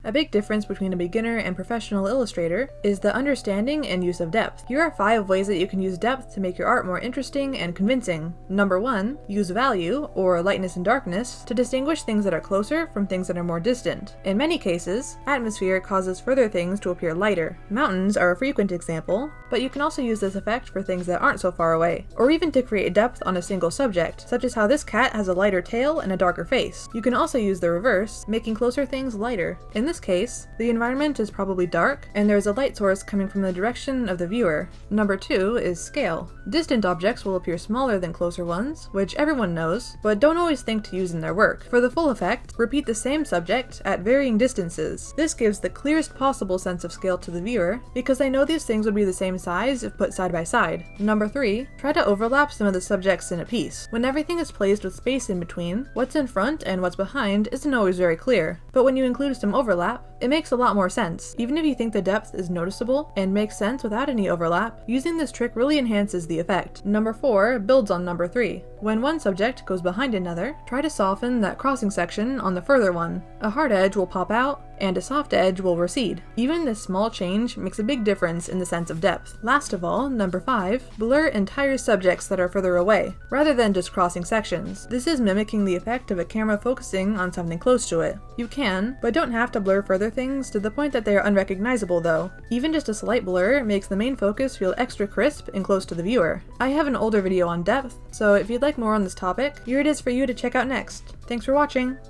A big difference between a beginner and professional illustrator is the understanding and use of depth. Here are 5 ways that you can use depth to make your art more interesting and convincing. Number 1, use value, or lightness and darkness, to distinguish things that are closer from things that are more distant. In many cases, atmosphere causes further things to appear lighter. Mountains are a frequent example, but you can also use this effect for things that aren't so far away, or even to create depth on a single subject, such as how this cat has a lighter tail and a darker face. You can also use the reverse, making closer things lighter. In this case, the environment is probably dark, and there is a light source coming from the direction of the viewer. Number 2 is scale. Distant objects will appear smaller than closer ones, which everyone knows, but don't always think to use in their work. For the full effect, repeat the same subject at varying distances. This gives the clearest possible sense of scale to the viewer, because they know these things would be the same size if put side by side. Number 3, try to overlap some of the subjects in a piece. When everything is placed with space in between, what's in front and what's behind isn't always very clear, but when you include some overlap, it makes a lot more sense. Even if you think the depth is noticeable and makes sense without any overlap, using this trick really enhances the effect. Number 4 builds on number 3. When one subject goes behind another, try to soften that crossing section on the further one. A hard edge will pop out, and a soft edge will recede. Even this small change makes a big difference in the sense of depth. Last of all, number 5, blur entire subjects that are further away, rather than just crossing sections. This is mimicking the effect of a camera focusing on something close to it. You can, but don't have to blur further things to the point that they are unrecognizable though. Even just a slight blur makes the main focus feel extra crisp and close to the viewer. I have an older video on depth, so if you'd like more on this topic, here it is for you to check out next. Thanks for watching!